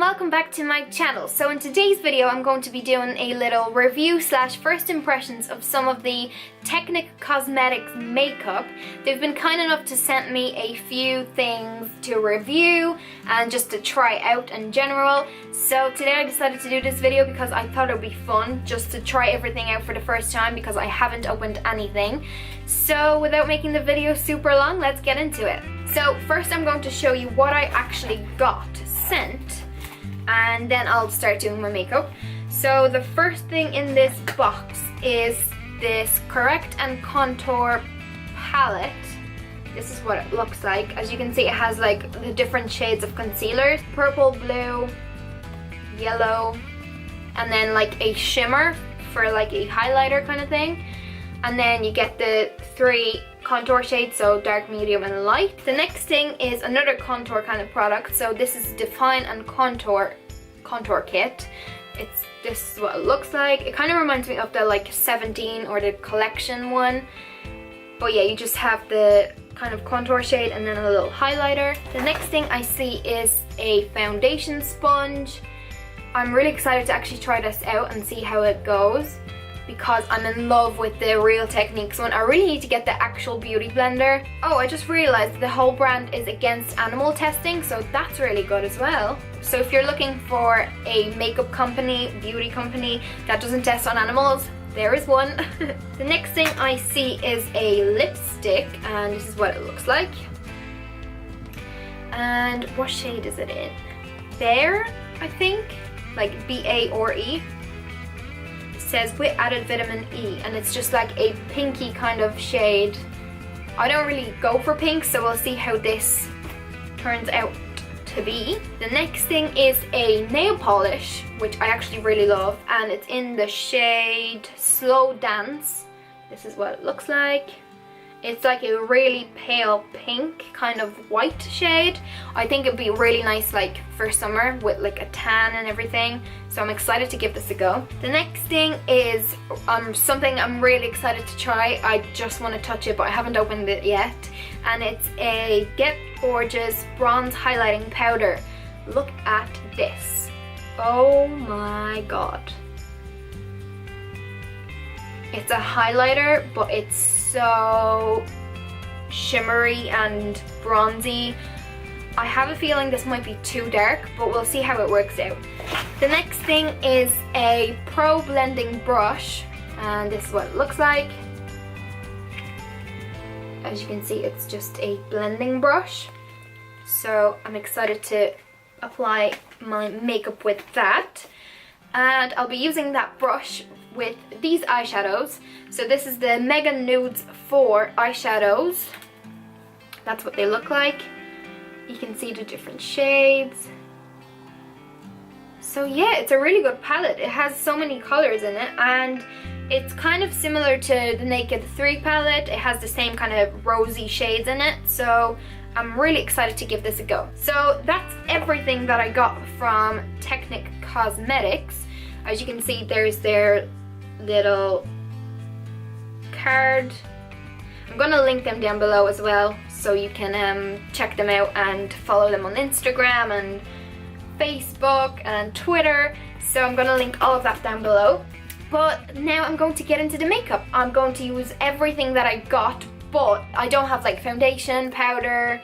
welcome back to my channel. So in today's video I'm going to be doing a little review slash first impressions of some of the Technic Cosmetics makeup. They've been kind enough to send me a few things to review and just to try out in general. So today I decided to do this video because I thought it would be fun just to try everything out for the first time because I haven't opened anything. So without making the video super long, let's get into it. So first I'm going to show you what I actually got sent and then I'll start doing my makeup. So the first thing in this box is this Correct and Contour palette. This is what it looks like. As you can see, it has like the different shades of concealers: purple, blue, yellow, and then like a shimmer for like a highlighter kind of thing. And then you get the 3 contour shades, so dark, medium, and light. The next thing is another contour kind of product. So this is Define and Contour kit. This is what it looks like. It kind of reminds me of the like 17 or the collection one. But yeah, you just have the kind of contour shade and then a little highlighter. The next thing I see is a foundation sponge. I'm really excited to actually try this out and see how it goes, because I'm in love with the Real Techniques one. I really need to get the actual beauty blender. Oh, I just realized the whole brand is against animal testing, so that's really good as well. So if you're looking for a makeup company, beauty company that doesn't test on animals, there is one. The next thing I see is a lipstick, and this is what it looks like. And what shade is it in? Bare, I think, like B-A or E. Says with added vitamin E, and it's just like a pinky kind of shade. I don't really go for pink, so we'll see how this turns out to be. The next thing is a nail polish, which I actually really love, and it's in the shade Slow Dance. This is what it looks like. It's like a really pale pink kind of white shade. I think it'd be really nice like for summer with like a tan and everything. So I'm excited to give this a go. The next thing is something I'm really excited to try. I just want to touch it, but I haven't opened it yet. And it's a Get Gorgeous Bronze Highlighting Powder. Look at this. Oh my god. It's a highlighter, but it's so shimmery and bronzy. I have a feeling this might be too dark, but we'll see how it works out. The next thing is a Pro Blending Brush, and this is what it looks like. As you can see, it's just a blending brush. So I'm excited to apply my makeup with that. And I'll be using that brush with these eyeshadows. So this is the Mega Nudes 4 eyeshadows. That's what they look like. You can see the different shades. So yeah, it's a really good palette. It has so many colors in it, and it's kind of similar to the Naked 3 palette. It has the same kind of rosy shades in it, so I'm really excited to give this a go. So that's everything that I got from Technic Cosmetics. As you can see, there's their little card. I'm gonna link them down below as well, so you can check them out and follow them on Instagram and Facebook and Twitter. So I'm gonna link all of that down below. But now I'm going to get into the makeup. I'm going to use everything that I got, but I don't have like foundation, powder,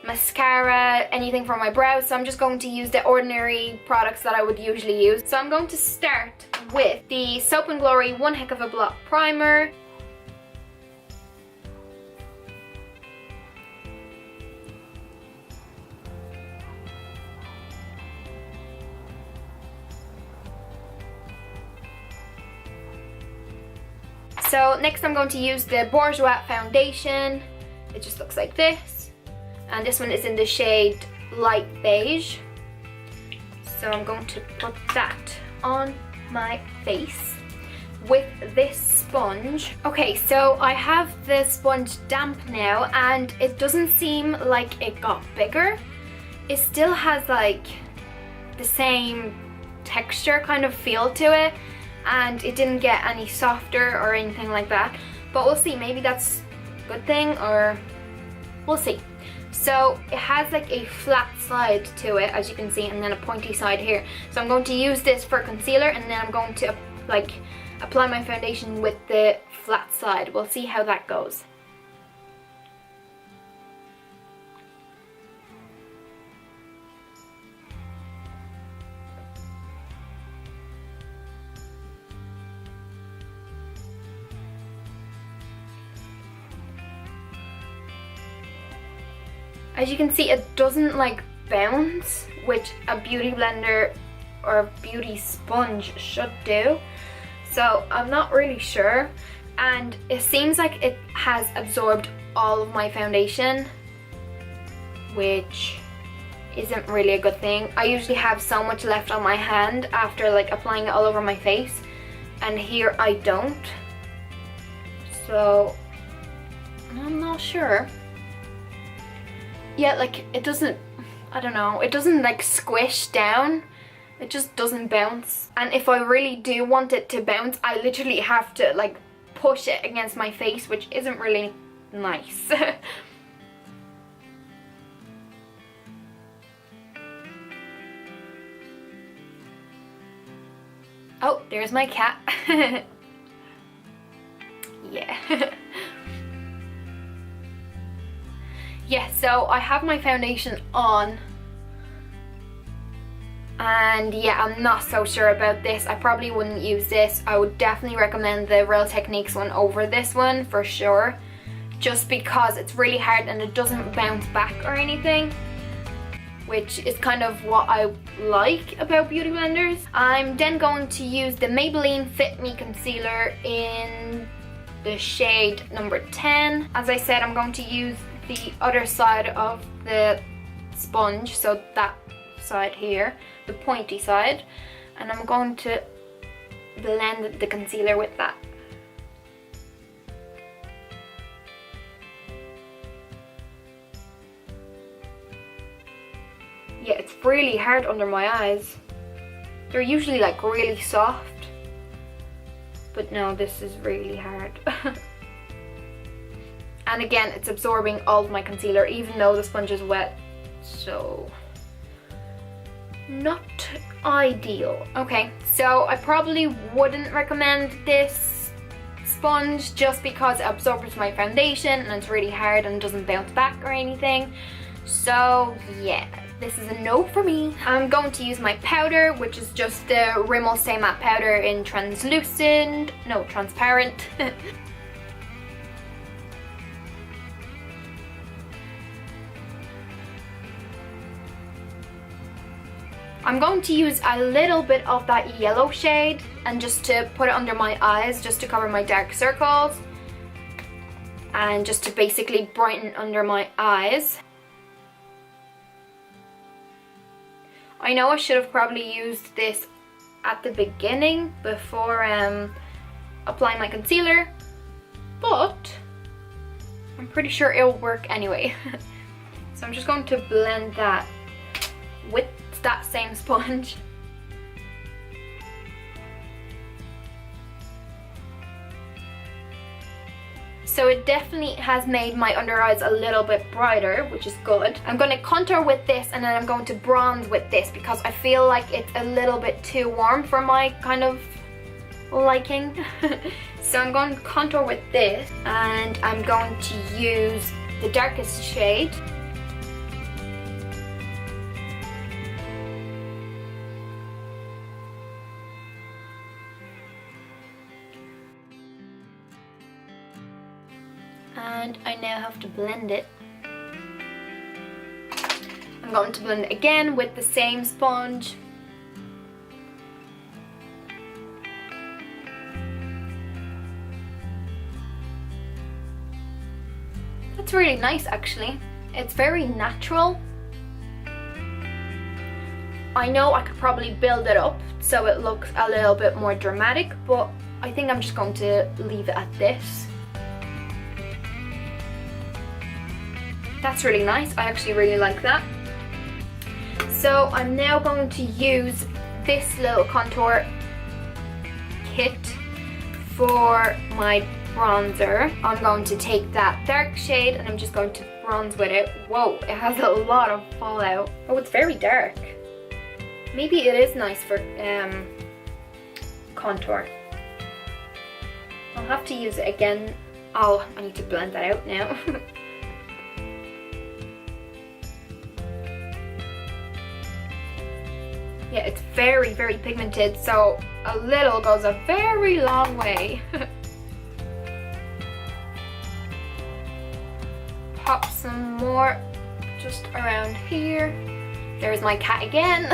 mascara, anything for my brows, so I'm just going to use the ordinary products that I would usually use. So I'm going to start with the Soap & Glory One Heck of a Blot Primer. So next I'm going to use the Bourjois foundation. It just looks like this. And this one is in the shade Light Beige. So I'm going to put that on my face with this sponge. Okay, so I have the sponge damp now, and it doesn't seem like it got bigger. It still has like the same texture kind of feel to it, and it didn't get any softer or anything like that. But we'll see, maybe that's a good thing, or we'll see. So it has like a flat side to it, as you can see, and then a pointy side here. So I'm going to use this for concealer, and then I'm going to like apply my foundation with the flat side. We'll see how that goes. As you can see, it doesn't like bounce, which a beauty blender or a beauty sponge should do. So I'm not really sure, and it seems like it has absorbed all of my foundation, which isn't really a good thing. I usually have so much left on my hand after like applying it all over my face, and here I don't. So I'm not sure. Yeah, like it doesn't, I don't know, it doesn't like squish down. It just doesn't bounce. And if I really do want it to bounce, I literally have to like push it against my face, which isn't really nice. Oh, there's my cat. Yeah. Yeah, so I have my foundation on, and yeah, I'm not so sure about this. I probably wouldn't use this. I would definitely recommend the Real Techniques one over this one for sure, just because it's really hard and it doesn't bounce back or anything, which is kind of what I like about beauty blenders. I'm then going to use the Maybelline Fit Me Concealer in the shade number 10. As I said, I'm going to use the other side of the sponge, so that side here, the pointy side, and I'm going to blend the concealer with that. Yeah, it's really hard under my eyes. They're usually like really soft, but no, this is really hard. And again, it's absorbing all of my concealer even though the sponge is wet, so not ideal. Okay, so I probably wouldn't recommend this sponge just because it absorbs my foundation and it's really hard and doesn't bounce back or anything. So yeah, this is a no for me. I'm going to use my powder, which is just the Rimmel Stay Matte powder in transparent. I'm going to use a little bit of that yellow shade and just to put it under my eyes, just to cover my dark circles and just to basically brighten under my eyes. I know I should have probably used this at the beginning before applying my concealer, but I'm pretty sure it'll work anyway. So I'm just going to blend that with that same sponge. So it definitely has made my under eyes a little bit brighter, which is good. I'm going to contour with this and then I'm going to bronze with this because I feel like it's a little bit too warm for my kind of liking. So I'm going to contour with this and I'm going to use the darkest shade. And I now have to blend it. I'm going to blend it again with the same sponge. That's really nice actually. It's very natural. I know I could probably build it up so it looks a little bit more dramatic, but I think I'm just going to leave it at this. That's really nice. I actually really like that. So I'm now going to use this little contour kit for my bronzer. I'm going to take that dark shade and I'm just going to bronze with it. Whoa, it has a lot of fallout. Oh, it's very dark. Maybe it is nice for contour. I'll have to use it again. Oh, I need to blend that out now. Yeah, it's very, very pigmented, so a little goes a very long way. Pop some more just around here. There's my cat again.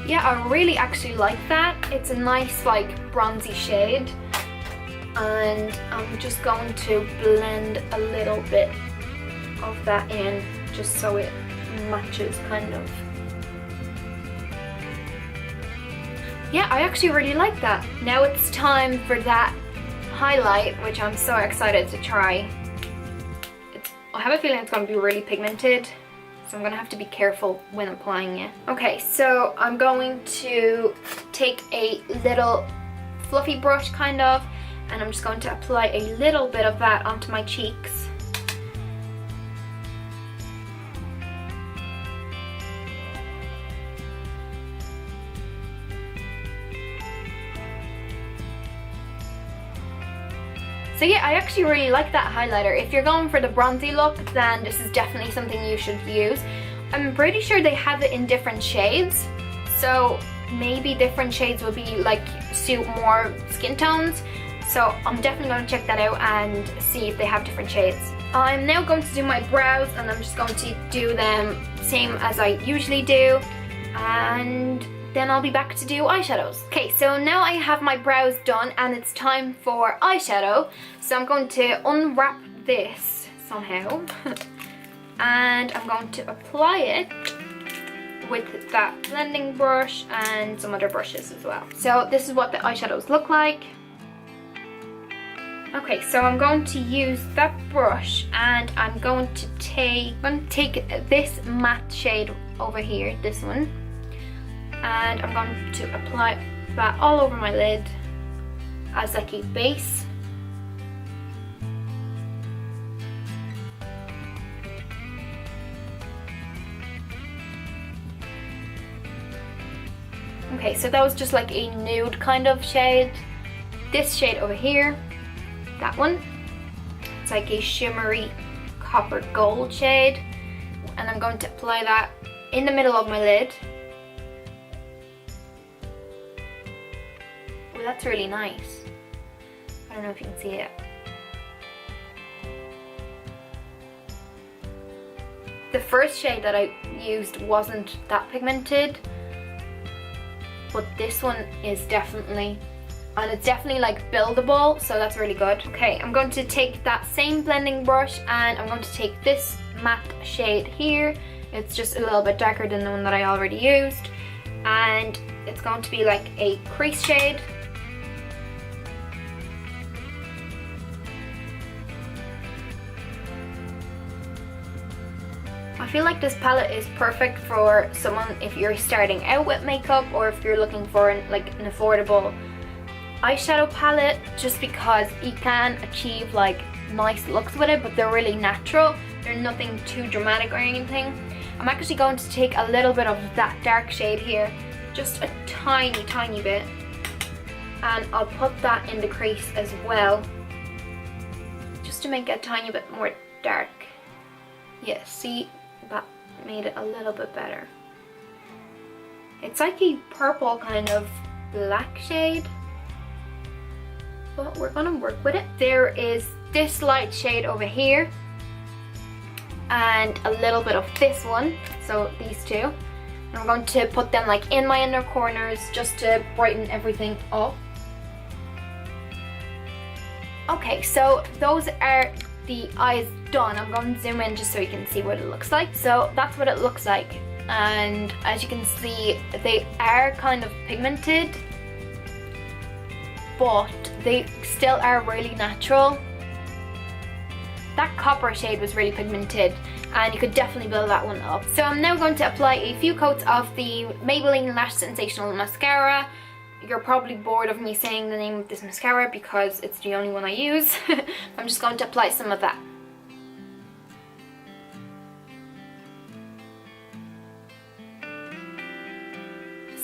Yeah, I really actually like that. It's a nice like bronzy shade. And I'm just going to blend a little bit of that in just so it matches kind of. Yeah, I actually really like that. Now it's time for that highlight, which I'm so excited to try. I have a feeling it's going to be really pigmented, so I'm going to have to be careful when applying it. Okay, so I'm going to take a little fluffy brush kind of, and I'm just going to apply a little bit of that onto my cheeks. So yeah, I actually really like that highlighter. If you're going for the bronzy look, then this is definitely something you should use. I'm pretty sure they have it in different shades, so maybe different shades will be like suit more skin tones. So I'm definitely going to check that out and see if they have different shades. I'm now going to do my brows, and I'm just going to do them same as I usually do, and then I'll be back to do eyeshadows. Okay, so now I have my brows done and it's time for eyeshadow. So I'm going to unwrap this somehow and I'm going to apply it with that blending brush and some other brushes as well. So this is what the eyeshadows look like. Okay, so I'm going to use that brush and I'm going to take this matte shade over here, this one, and I'm going to apply that all over my lid as like a base. Okay, so that was just like a nude kind of shade. This shade over here, that one, it's like a shimmery copper gold shade, and I'm going to apply that in the middle of my lid. Oh, that's really nice. I don't know if you can see it. The first shade that I used wasn't that pigmented, but this one is definitely, and it's definitely like buildable, so that's really good. Okay, I'm going to take that same blending brush and I'm going to take this matte shade here. It's just a little bit darker than the one that I already used, and it's going to be like a crease shade. I feel like this palette is perfect for someone if you're starting out with makeup, or if you're looking for an affordable eyeshadow palette, just because you can achieve like nice looks with it, but they're really natural. They're nothing too dramatic or anything. I'm actually going to take a little bit of that dark shade here, just a tiny bit, and I'll put that in the crease as well, just to make it a tiny bit more dark. Yeah, see? That made it a little bit better. It's like a purple kind of black shade, but we're gonna work with it. There is this light shade over here and a little bit of this one, so these two. And I'm going to put them like in my inner corners just to brighten everything up. Okay, so those are the eyes done. I'm going to zoom in just so you can see what it looks like. So that's what it looks like, and as you can see, they are kind of pigmented, but they still are really natural. that copper shade was really pigmented, and you could definitely build that one up. So I'm now going to apply a few coats of the Maybelline Lash Sensational Mascara. You're probably bored of me saying the name of this mascara because it's the only one I use. I'm just going to apply some of that.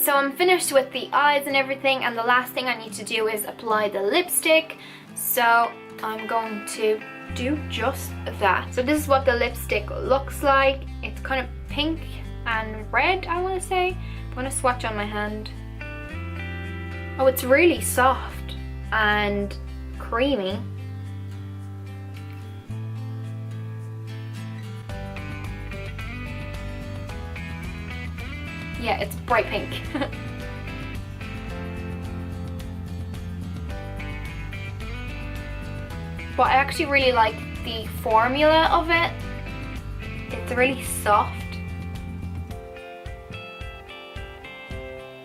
So I'm finished with the eyes and everything, and the last thing I need to do is apply the lipstick. So I'm going to do just that. So this is what the lipstick looks like. It's kind of pink and red, I want to say. I'm going to swatch on my hand. Oh, it's really soft and creamy. Yeah, it's bright pink. But I actually really like the formula of it. It's really soft.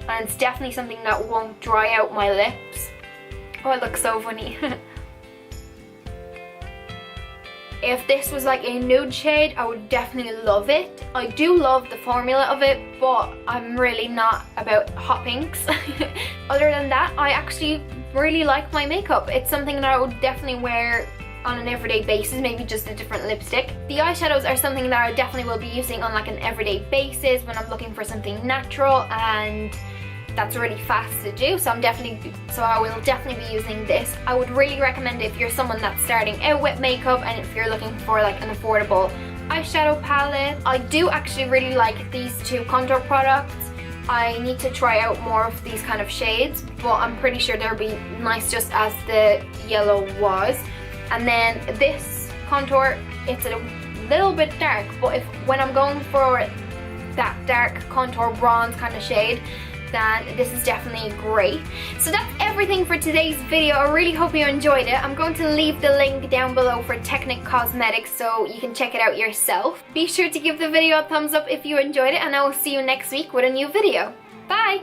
And it's definitely something that won't dry out my lips. Oh, it looks so funny. If this was like a nude shade, I would definitely love it. I do love the formula of it, but I'm really not about hot pinks. Other than that, I actually really like my makeup. It's something that I would definitely wear on an everyday basis, maybe just a different lipstick. The eyeshadows are something that I definitely will be using on like an everyday basis when I'm looking for something natural, and that's really fast to do, so I will definitely be using this. I would really recommend it if you're someone that's starting out with makeup and if you're looking for like an affordable eyeshadow palette. I do actually really like these two contour products. I need to try out more of these kind of shades, but I'm pretty sure they'll be nice just as the yellow was. And then this contour, it's a little bit dark, but when I'm going for that dark contour bronze kind of shade, then this is definitely great. So that's everything for today's video. I really hope you enjoyed it. I'm going to leave the link down below for Technic Cosmetics so you can check it out yourself. Be sure to give the video a thumbs up if you enjoyed it, and I will see you next week with a new video. Bye!